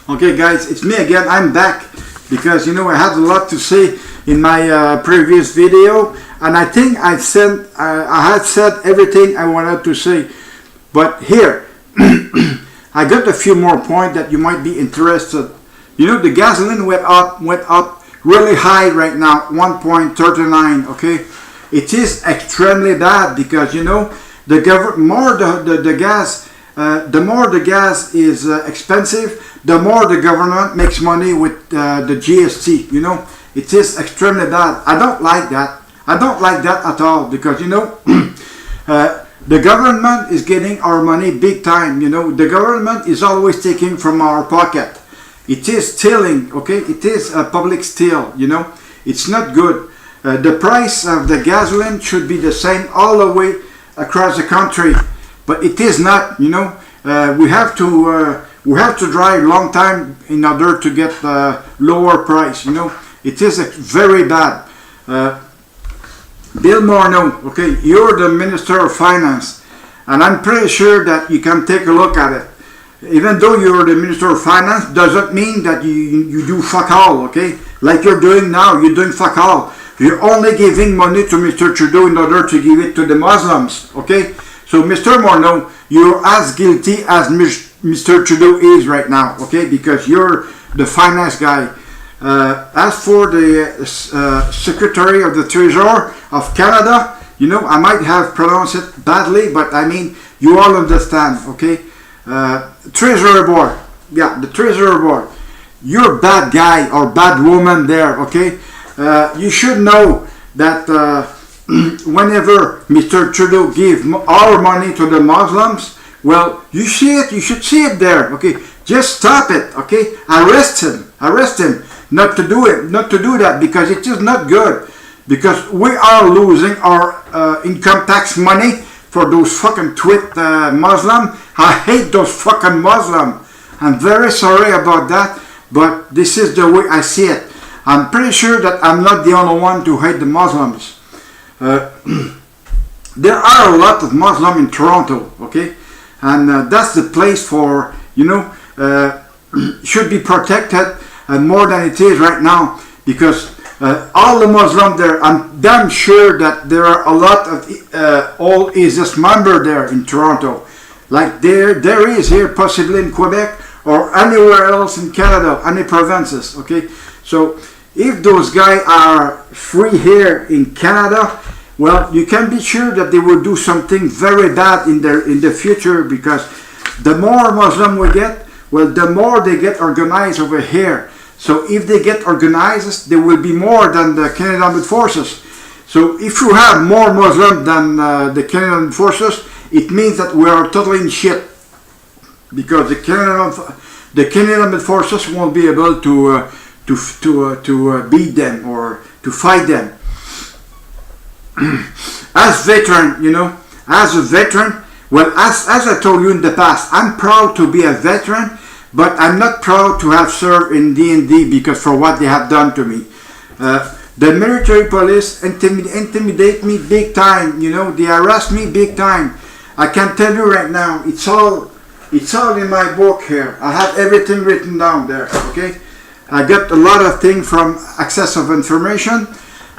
Okay guys, it's me again. I'm back because I had a lot to say in my previous video, and I think I had said everything I wanted to say. But here I got a few more points that you might be interested. The gasoline went up really high right now, 1.39. Okay, it is extremely bad because the more the gas is expensive, the more the government makes money with the GST. It is extremely bad. I don't like that. I don't like that at all because the government is getting our money big time. The government is always taking from our pocket. It is stealing. Okay, it is a public steal. It's not good. The price of the gasoline should be the same all the way across the country, but it is not. We have to drive long time in order to get lower price. It is very bad. Bill Morneau, okay, you're the Minister of Finance, and I'm pretty sure that you can take a look at it. Even though you're the Minister of Finance, doesn't mean that you do fuck all. Okay, like you're doing now, you're doing fuck all. You're only giving money to Mr. Trudeau in order to give it to the Muslims. Okay, so Mr. Morneau, you're as guilty as Mr. Trudeau is right now. Okay, because you're the finance guy. As for the Secretary of the Treasury of Canada, I might have pronounced it badly, but I mean you all understand. Okay, Treasury Board, yeah, the Treasury Board. You're a bad guy or bad woman there. Okay. You should know that whenever Mr. Trudeau gives our money to the Muslims, well, you should see it there. Okay, just stop it. Okay, arrest him, not to do that because it is not good. Because we are losing our income tax money for those fucking Muslim. I hate those fucking Muslim. I'm very sorry about that, but this is the way I see it. I'm pretty sure that I'm not the only one to hate the Muslims. There are a lot of Muslims in Toronto, okay? And that's the place for, should be protected more than it is right now. Because all the Muslims there, I'm damn sure that there are a lot of all ISIS members there in Toronto. Like there is here, possibly in Quebec or anywhere else in Canada, any provinces, okay? So if those guys are free here in Canada, well, you can be sure that they will do something very bad in the future, because the more Muslim we get, well, the more they get organized over here. So if they get organized, there will be more than the Canadian Armed Forces. So if you have more Muslim than the Canadian Armed Forces, it means that we are totally in shit, because the Canadian Armed Forces won't be able to beat them or to fight them. As a veteran, well, as I told you in the past, I'm proud to be a veteran, but I'm not proud to have served in DND because for what they have done to me. The military police intimidate me big time. They harass me big time. I can tell you right now, it's all in my book here. I have everything written down there. Okay. I got a lot of things from Access of Information,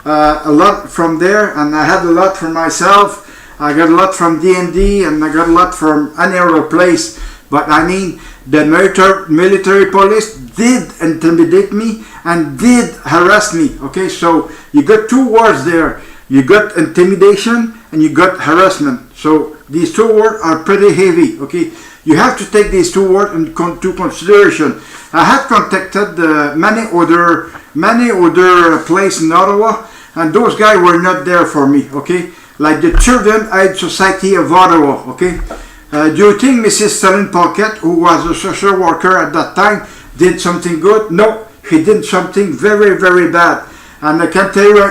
a lot from there, and I had a lot from myself. I got a lot from DND, and I got a lot from any other place. But I mean, the military police did intimidate me and did harass me. Okay, so you got two words there. You got intimidation and you got harassment. So these two words are pretty heavy. Okay, you have to take these two words into consideration. I have contacted many other places in Ottawa, and those guys were not there for me. Okay, like the Children's Aid Society of Ottawa. Okay, do you think Mrs. Sterling Paquette, who was a social worker at that time, did something good? No, he did something very, very bad. And I can tell you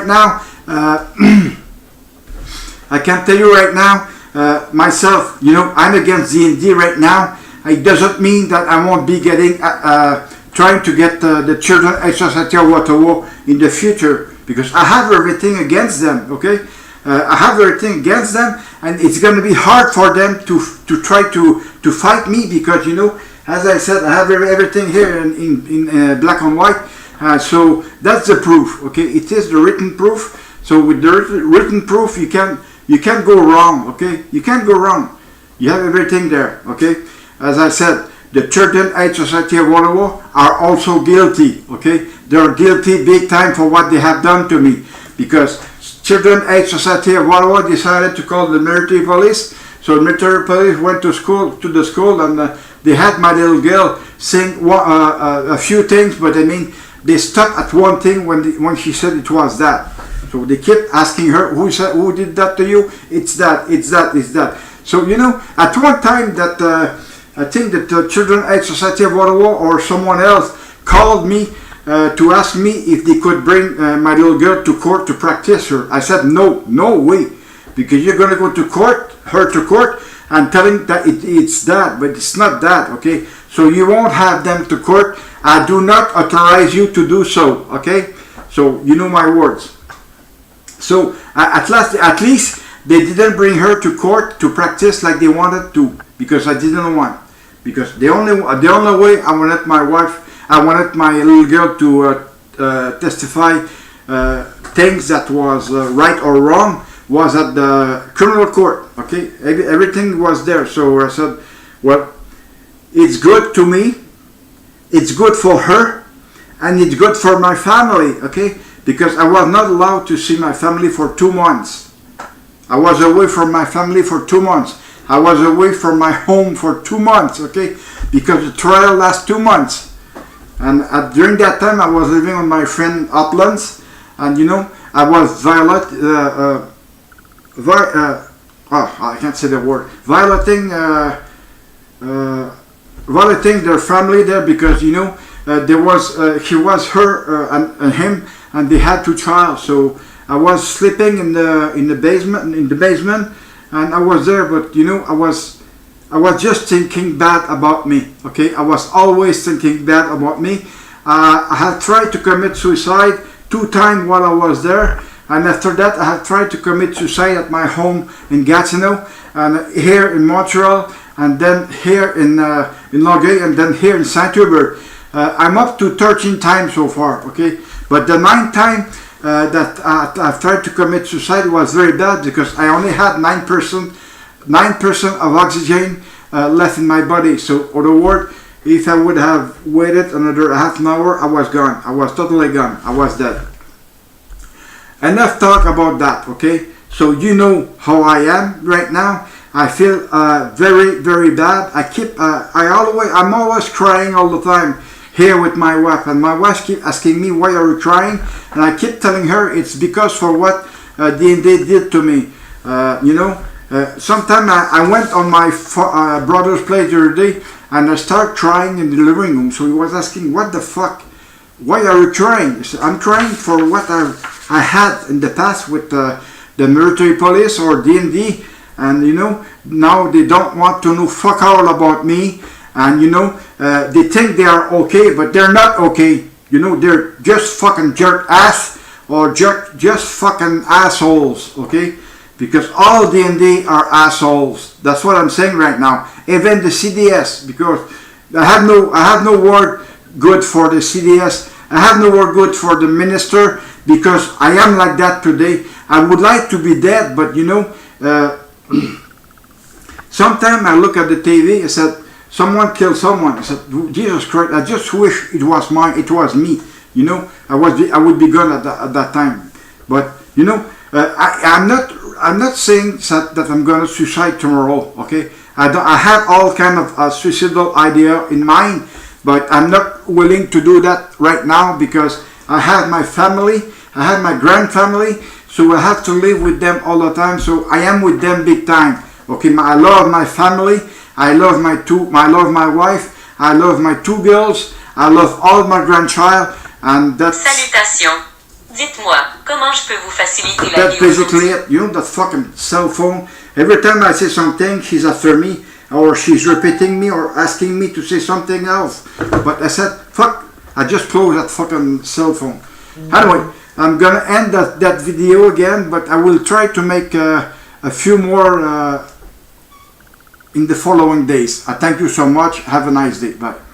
right now, myself, I'm against DND right now. It doesn't mean that I won't be getting, trying to get the Children's Aid Society of Ottawa in the future, because I have everything against them, okay? I have everything against them, and it's going to be hard for them to try to fight me, because, As I said, I have everything here in black and white. So that's the proof. Okay, it is the written proof. So with the written proof, you can't go wrong. Okay, you can't go wrong. You have everything there. Okay, as I said, the Children's Aid Society of Ottawa are also guilty. Okay, they are guilty big time for what they have done to me, because Children's Aid Society of Ottawa decided to call the military police. So the military police went to the school, and they had my little girl sing a few things, but I mean, they stopped at one thing when she said it was that. So they kept asking her, who did that to you? It's that. So, you know, at one time that I think that the Children's Aid Society of Ottawa or someone else called me to ask me if they could bring my little girl to court to practice her. I said, no way, because you're going to go to court, and telling that it's that, but it's not that, okay? So you won't have them to court. I do not authorize you to do so, okay? So you know my words. So at least they didn't bring her to court to practice like they wanted to, because I didn't want. Because the only way I wanted my little girl to testify things that was right or wrong was at the criminal court. Okay, everything was there. So I said, well, it's good to me, it's good for her, and it's good for my family. Okay, because I was not allowed to see my family for 2 months. I was away from my family for 2 months. I was away from my home for 2 months. Okay, because the trial lasts 2 months, and during that time I was living with my friend Uplands, and you know, I was I can't say the word, violating their family there, because you know, he was her and him, and they had 2 children. So I was sleeping in the basement, and I was there, but you know, I was just thinking bad about me. Okay, I was always thinking bad about me. I had tried to commit suicide 2 times while I was there. And after that, I have tried to commit suicide at my home in Gatineau, and here in Montreal, and then here in Longueuil, and then here in Saint-Hubert. I'm up to 13 times so far, okay? But the 9th time that I've tried to commit suicide was very bad, because I only had 9% of oxygen left in my body. So, in other words, if I would have waited another half an hour, I was gone. I was totally gone. I was dead. Enough talk about that, okay? So you know how I am right now. I feel very, very bad. I'm always crying all the time here with my wife, and my wife keeps asking me, why are you crying? And I keep telling her it's because for what D&D did to me. You know, sometimes I went on my brother's place the other day, and I started crying in the living room. So he was asking, what the fuck? Why are you crying? I'm crying for what I had in the past with the military police or D&D, and you know, now they don't want to know fuck all about me, and you know, they think they are okay, but they're not okay. You know, they're just fucking jerk ass, or just fucking assholes, okay? Because all D&D are assholes. That's what I'm saying right now. Even the CDS, because I have no word good for the CDS. I have no word good for the minister, because I am like that today. I would like to be dead, but you know, sometimes I look at the TV, I said, someone killed someone. I said, Jesus Christ, I just wish it was me. You know, I would be gone at that time. But you know, I'm not saying that I'm gonna suicide tomorrow. Okay, I have all kind of suicidal idea in mind, but I'm not willing to do that right now, because I have my family, I have my grandfamily, so I have to live with them all the time. So I am with them big time. Okay, I love my family, I love my wife, I love my 2 girls, I love all my grandchild, and that's... Salutations. Dites-moi, comment je peux vous faciliter la That's basically it. You know, that fucking cell phone. Every time I say something, she's after me, or she's repeating me, or asking me to say something else. But I said, fuck, I just closed that fucking cell phone. Anyway, I'm gonna end that video again, but I will try to make a few more in the following days. I thank you so much. Have a nice day. Bye.